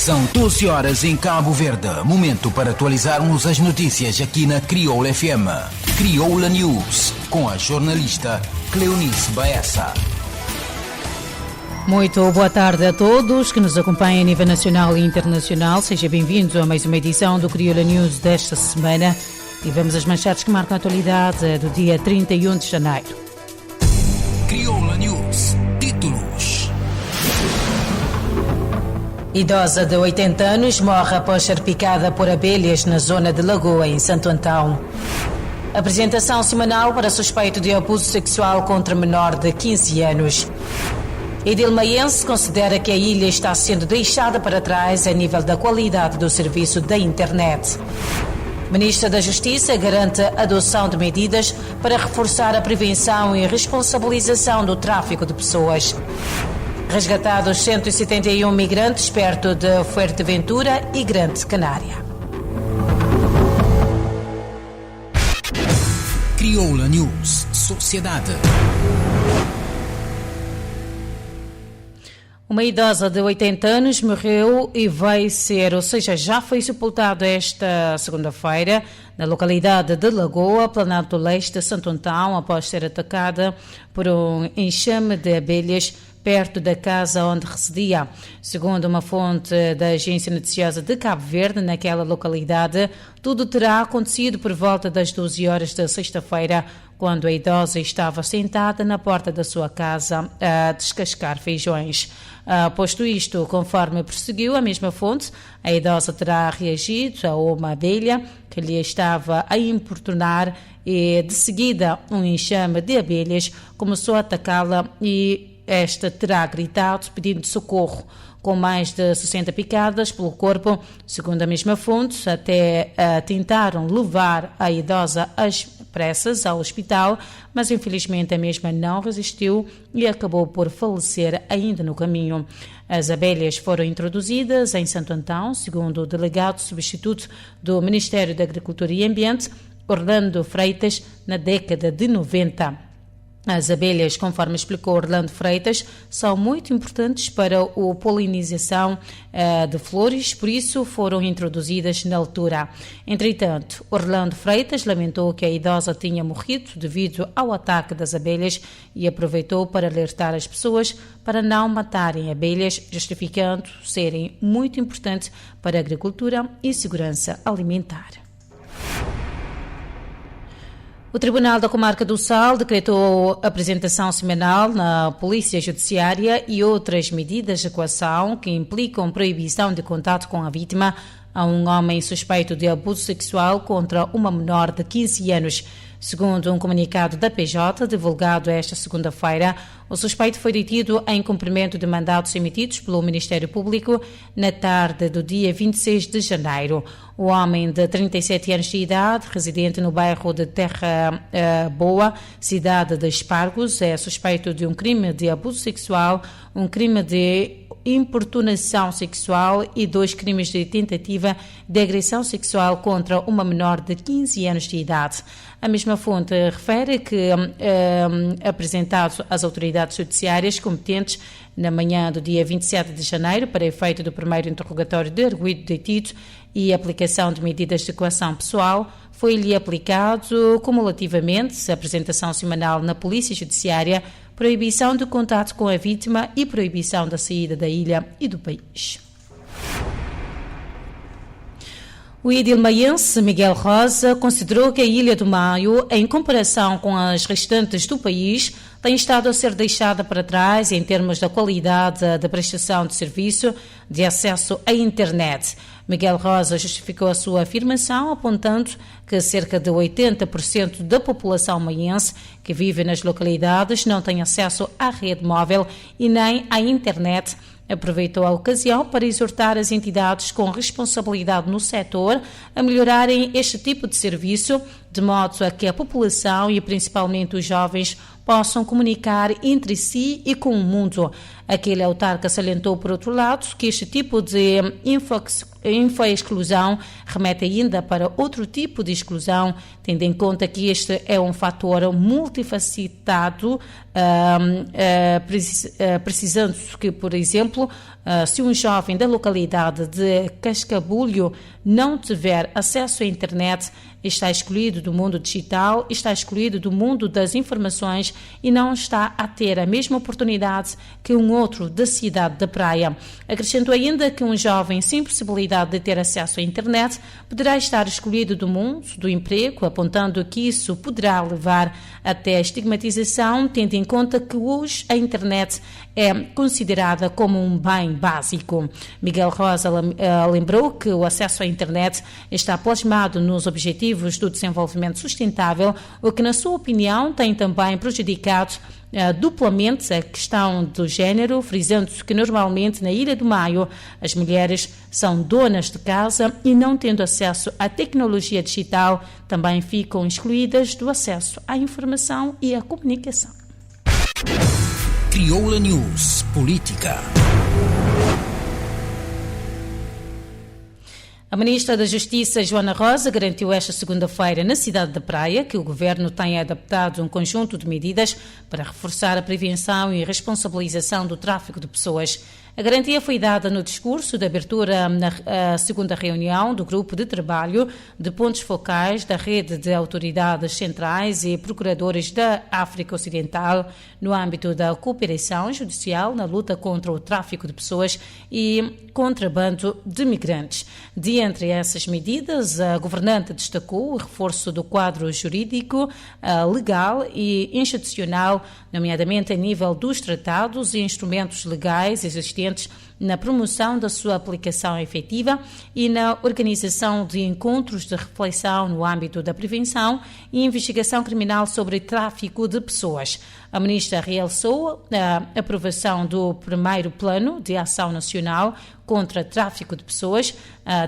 São 12 horas em Cabo Verde. Momento para atualizarmos as notícias aqui na Crioula FM. Crioula News, com a jornalista Cleonice Baessa. Muito boa tarde a todos que nos acompanham a nível nacional e internacional. Seja bem-vindos a mais uma edição do Crioula News desta semana. E vamos às manchetes que marcam a atualidade do dia 31 de janeiro. Crioula News. Títulos. Idosa de 80 anos morre após ser picada por abelhas na zona de Lagoa, em Santo Antão. Apresentação semanal para suspeito de abuso sexual contra menor de 15 anos. Edilmaense considera que a ilha está sendo deixada para trás a nível da qualidade do serviço da internet. Ministra da Justiça garante a adoção de medidas para reforçar a prevenção e responsabilização do tráfico de pessoas. Resgatados 171 migrantes perto de Fuerteventura e Grande Canária. Crioula News. Sociedade. Uma idosa de 80 anos morreu e já foi sepultado esta segunda-feira na localidade de Lagoa, Planalto Leste de Santo Antão, após ser atacada por um enxame de abelhas perto da casa onde residia. Segundo uma fonte da agência noticiosa de Cabo Verde, naquela localidade, tudo terá acontecido por volta das 12 horas da sexta-feira, quando a idosa estava sentada na porta da sua casa a descascar feijões. Posto isto, conforme prosseguiu a mesma fonte, a idosa terá reagido a uma abelha que lhe estava a importunar e, de seguida, um enxame de abelhas começou a atacá-la e esta terá gritado pedindo socorro. Com mais de 60 picadas pelo corpo, segundo a mesma fonte, até tentaram levar a idosa às pressas ao hospital, mas infelizmente a mesma não resistiu e acabou por falecer ainda no caminho. As abelhas foram introduzidas em Santo Antão, segundo o delegado substituto do Ministério da Agricultura e Ambiente, Orlando Freitas, na década de 90. As abelhas, conforme explicou Orlando Freitas, são muito importantes para a polinização de flores, por isso foram introduzidas na altura. Entretanto, Orlando Freitas lamentou que a idosa tinha morrido devido ao ataque das abelhas e aproveitou para alertar as pessoas para não matarem abelhas, justificando serem muito importantes para a agricultura e segurança alimentar. O Tribunal da Comarca do Sal decretou apresentação semanal na Polícia Judiciária e outras medidas de coação que implicam proibição de contato com a vítima a um homem suspeito de abuso sexual contra uma menor de 15 anos. Segundo um comunicado da PJ, divulgado esta segunda-feira, o suspeito foi detido em cumprimento de mandados emitidos pelo Ministério Público na tarde do dia 26 de janeiro. O homem de 37 anos de idade, residente no bairro de Terra Boa, cidade de Espargos, é suspeito de um crime de abuso sexual, um crime de importunação sexual e 2 crimes de tentativa de agressão sexual contra uma menor de 15 anos de idade. A mesma fonte refere que, apresentado às autoridades judiciárias competentes na manhã do dia 27 de janeiro, para efeito do primeiro interrogatório de arguido detido e aplicação de medidas de coação pessoal, foi-lhe aplicado cumulativamente apresentação semanal na Polícia Judiciária, proibição de contato com a vítima e proibição da saída da ilha e do país. O edilmaense Miguel Rosa considerou que a Ilha do Maio, em comparação com as restantes do país, tem estado a ser deixada para trás em termos da qualidade da prestação de serviço de acesso à internet. Miguel Rosa justificou a sua afirmação apontando que cerca de 80% da população maiense que vive nas localidades não tem acesso à rede móvel e nem à internet. Aproveitou a ocasião para exortar as entidades com responsabilidade no setor a melhorarem este tipo de serviço, de modo a que a população e principalmente os jovens possam comunicar entre si e com o mundo. Aquele autarca salientou, por outro lado, que este tipo de infoexclusão remete ainda para outro tipo de exclusão, tendo em conta que este é um fator multifacetado, precisando que, por exemplo, se um jovem da localidade de Cascabulho não tiver acesso à internet, está excluído do mundo digital, está excluído do mundo das informações e não está a ter a mesma oportunidade que um outro da cidade da Praia. Acrescentou ainda que um jovem sem possibilidade de ter acesso à internet poderá estar excluído do mundo do emprego, apontando que isso poderá levar até a estigmatização, tendo em conta que hoje a internet é considerada como um bem básico. Miguel Rosa lembrou que o acesso à internet está plasmado nos Objetivos do Desenvolvimento Sustentável, o que, na sua opinião, tem também prejudicado duplamente a questão do género, frisando-se que normalmente na Ilha do Maio as mulheres são donas de casa e, não tendo acesso à tecnologia digital, também ficam excluídas do acesso à informação e à comunicação. Crioula News Política. A Ministra da Justiça, Joana Rosa, garantiu esta segunda-feira na cidade da Praia que o Governo tem adaptado um conjunto de medidas para reforçar a prevenção e responsabilização do tráfico de pessoas. A garantia foi dada no discurso de abertura na segunda reunião do Grupo de Trabalho de Pontos Focais da Rede de Autoridades Centrais e Procuradores da África Ocidental no âmbito da cooperação judicial na luta contra o tráfico de pessoas e contrabando de migrantes. Dentre essas medidas, a governante destacou o reforço do quadro jurídico, legal e institucional, nomeadamente a nível dos tratados e instrumentos legais existentes na promoção da sua aplicação efetiva e na organização de encontros de reflexão no âmbito da prevenção e investigação criminal sobre tráfico de pessoas. A ministra realçou a aprovação do primeiro Plano de Ação Nacional contra tráfico de pessoas,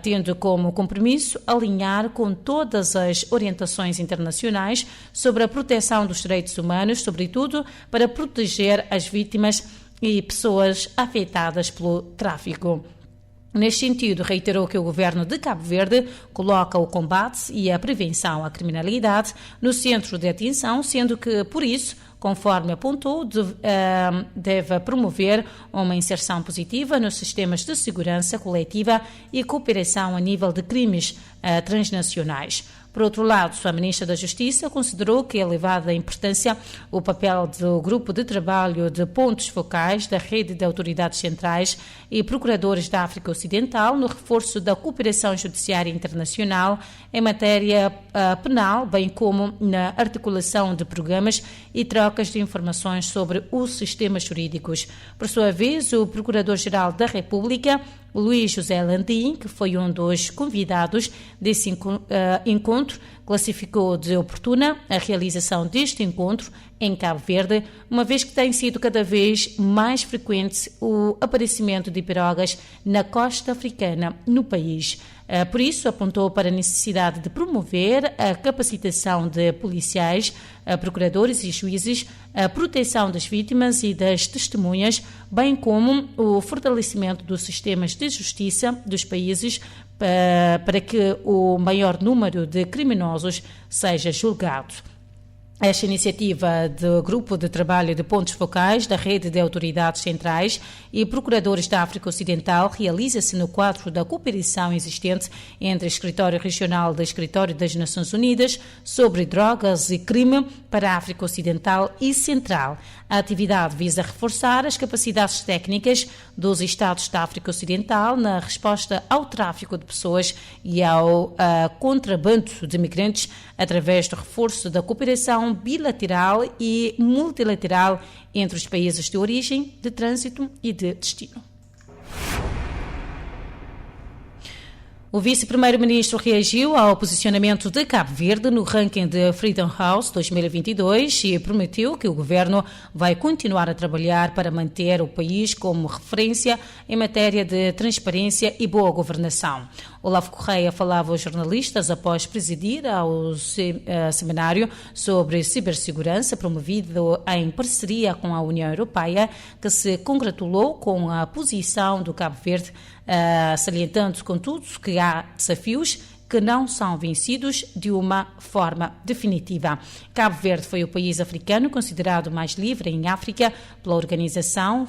tendo como compromisso alinhar com todas as orientações internacionais sobre a proteção dos direitos humanos, sobretudo para proteger as vítimas e pessoas afetadas pelo tráfico. Neste sentido, reiterou que o governo de Cabo Verde coloca o combate e a prevenção à criminalidade no centro de atenção, sendo que, por isso, conforme apontou, deve promover uma inserção positiva nos sistemas de segurança coletiva e cooperação a nível de crimes transnacionais. Por outro lado, a Ministra da Justiça considerou que é elevada importância o papel do Grupo de Trabalho de Pontos Focais da Rede de Autoridades Centrais e Procuradores da África Ocidental no reforço da cooperação judiciária internacional em matéria penal, bem como na articulação de programas e trocas de informações sobre os sistemas jurídicos. Por sua vez, o Procurador-Geral da República, Luís José Landim, que foi um dos convidados desse encontro, classificou de oportuna a realização deste encontro em Cabo Verde, uma vez que tem sido cada vez mais frequente o aparecimento de pirogas na costa africana no país. Por isso, apontou para a necessidade de promover a capacitação de policiais, procuradores e juízes, a proteção das vítimas e das testemunhas, bem como o fortalecimento dos sistemas de justiça dos países para que o maior número de criminosos seja julgado. Esta iniciativa do Grupo de Trabalho de Pontos Focais da Rede de Autoridades Centrais e Procuradores da África Ocidental realiza-se no quadro da cooperação existente entre o Escritório Regional do Escritório das Nações Unidas sobre Drogas e Crime para a África Ocidental e Central. A atividade visa reforçar as capacidades técnicas dos Estados da África Ocidental na resposta ao tráfico de pessoas e ao contrabando de migrantes através do reforço da cooperação bilateral e multilateral entre os países de origem, de trânsito e de destino. O vice-primeiro-ministro reagiu ao posicionamento de Cabo Verde no ranking de Freedom House 2022 e prometeu que o governo vai continuar a trabalhar para manter o país como referência em matéria de transparência e boa governação. Olavo Correia falava aos jornalistas após presidir ao seminário sobre cibersegurança promovido em parceria com a União Europeia, que se congratulou com a posição do Cabo Verde, salientando, contudo, que há desafios que não são vencidos de uma forma definitiva. Cabo Verde foi o país africano considerado mais livre em África pela organização,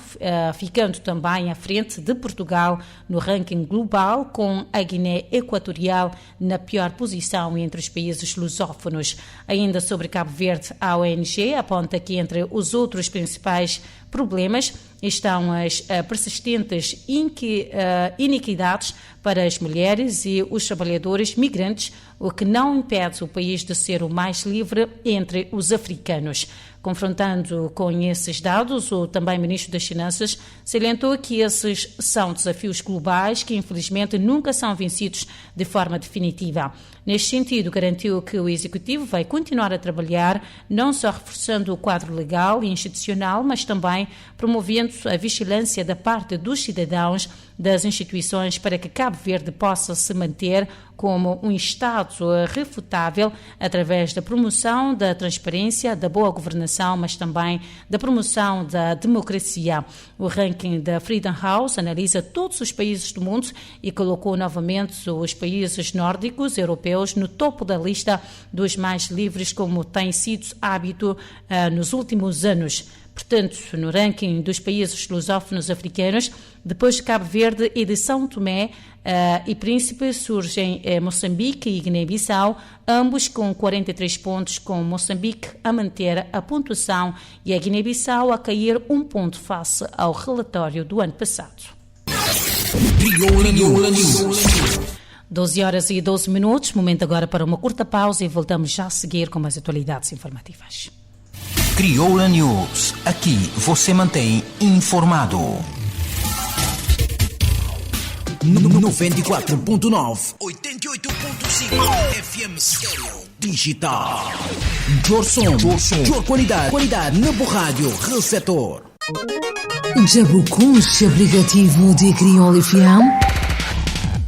ficando também à frente de Portugal no ranking global, com a Guiné Equatorial na pior posição entre os países lusófonos. Ainda sobre Cabo Verde, a ONG aponta que entre os outros principais problemas estão as persistentes iniquidades para as mulheres e os trabalhadores migrantes, o que não impede o país de ser o mais livre entre os africanos. Confrontando com esses dados, o também Ministro das Finanças salientou que esses são desafios globais que, infelizmente, nunca são vencidos de forma definitiva. Neste sentido, garantiu que o Executivo vai continuar a trabalhar, não só reforçando o quadro legal e institucional, mas também promovendo a vigilância da parte dos cidadãos das instituições para que Cabo Verde possa se manter como um Estado refutável através da promoção da transparência, da boa governação, mas também da promoção da democracia. O ranking da Freedom House analisa todos os países do mundo e colocou novamente os países nórdicos europeus no topo da lista dos mais livres, como tem sido hábito nos últimos anos. Portanto, no ranking dos países lusófonos africanos, depois de Cabo Verde e de São Tomé e Príncipe, surgem Moçambique e Guiné-Bissau, ambos com 43 pontos, com Moçambique a manter a pontuação e a Guiné-Bissau a cair 1 ponto face ao relatório do ano passado. 12 horas e 12 minutos, momento agora para uma curta pausa e voltamos já a seguir com mais atualidades informativas. Crioula News. Aqui você mantém informado. 94.9, 88.5 FM Stereo Digital. Jorson. Qualidade na rádio receptor. Já buscaste o aplicativo de Crioula FM?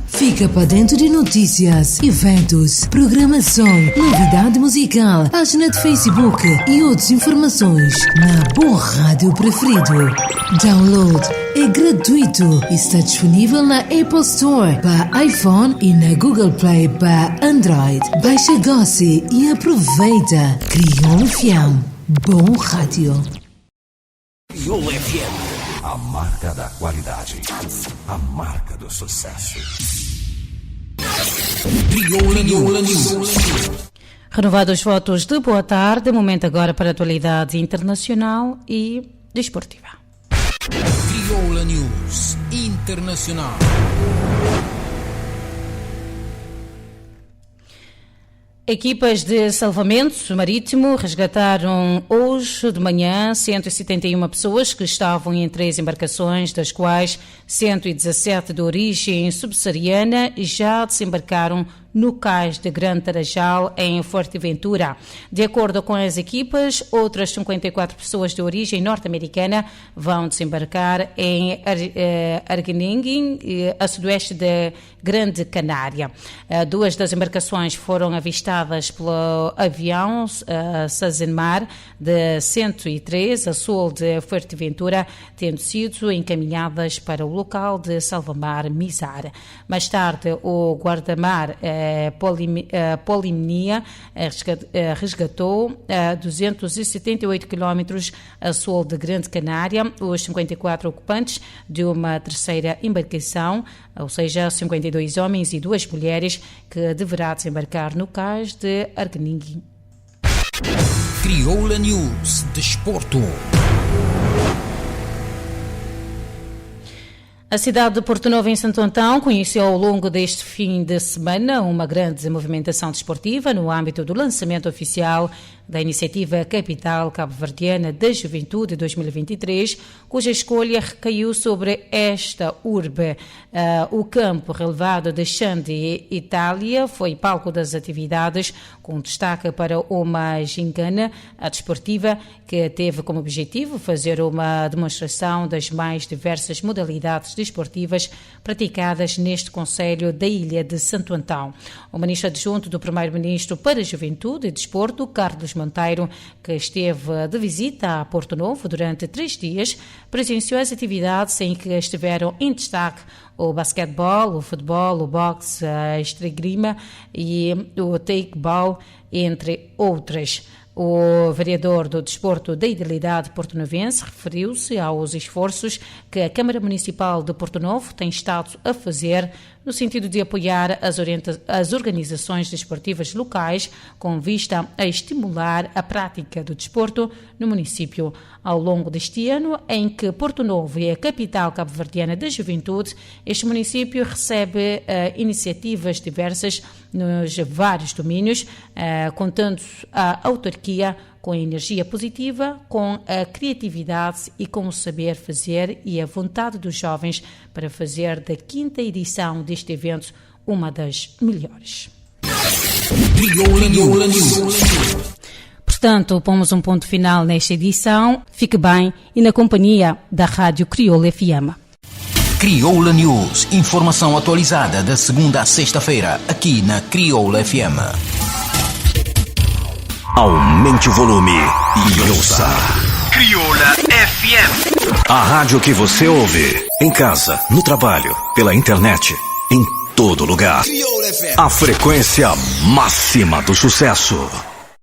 Fica para dentro de notícias, eventos, programação, novidade musical, página de Facebook e outras informações na boa rádio preferido. Download é gratuito e está disponível na Apple Store para iPhone e na Google Play para Android. Baixa agora e aproveita. Crioula FM. Bom rádio. Crioula FM. A marca da qualidade. A marca do sucesso. Crioula News. Renovados os votos de boa tarde, momento agora para a atualidade internacional e desportiva. Crioula News Internacional. Equipas de salvamento marítimo resgataram hoje de manhã 171 pessoas que estavam em 3 embarcações, das quais 117 de origem subsaariana já desembarcaram no cais de Grande Tarajal, em Fuerteventura. De acordo com as equipas, outras 54 pessoas de origem norte-americana vão desembarcar em Arguineguín, a sudoeste da Grande Canária. 2 das embarcações foram avistadas pelo avião Sazemar de 103, a sul de Fuerteventura, tendo sido encaminhadas para o local de Salvamar Mizar. Mais tarde, o guarda-mar Polimnia resgatou a 278 quilómetros a sul de Grande Canária os 54 ocupantes de uma terceira embarcação, ou seja, 52 homens e 2 mulheres, que deverá desembarcar no cais de Arguineguín. Crioula News Desporto. A cidade de Porto Novo, em Santo Antão, conheceu ao longo deste fim de semana uma grande movimentação desportiva no âmbito do lançamento oficial da iniciativa Capital Cabo-Verdiana da Juventude 2023, cuja escolha recaiu sobre esta urbe. O campo relevado de Xande, Itália, foi palco das atividades, com destaque para uma gincana desportiva que teve como objetivo fazer uma demonstração das mais diversas modalidades de desportivas praticadas neste concelho da Ilha de Santo Antão. O ministro adjunto do Primeiro-Ministro para a Juventude e Desporto, Carlos Monteiro, que esteve de visita a Porto Novo durante 3 dias, presenciou as atividades em que estiveram em destaque o basquetebol, o futebol, o boxe, a esgrima e o taekwondo, entre outras. O vereador do Desporto da Idilidade porto-novense referiu-se aos esforços que a Câmara Municipal de Porto Novo tem estado a fazer no sentido de apoiar as organizações desportivas locais com vista a estimular a prática do desporto no município. Ao longo deste ano, em que Porto Novo é a capital cabo-verdiana da juventude, este município recebe iniciativas diversas nos vários domínios, contando a autarquia com a energia positiva, com a criatividade e com o saber fazer e a vontade dos jovens para fazer da 5ª edição deste evento uma das melhores. Portanto, pomos um ponto final nesta edição. Fique bem e na companhia da Rádio Crioula FM. Crioula News, informação atualizada da segunda à sexta-feira, aqui na Crioula FM. Aumente o volume e ouça Crioula FM. a rádio que você ouve em casa, no trabalho, pela internet, em todo lugar. A frequência máxima do sucesso.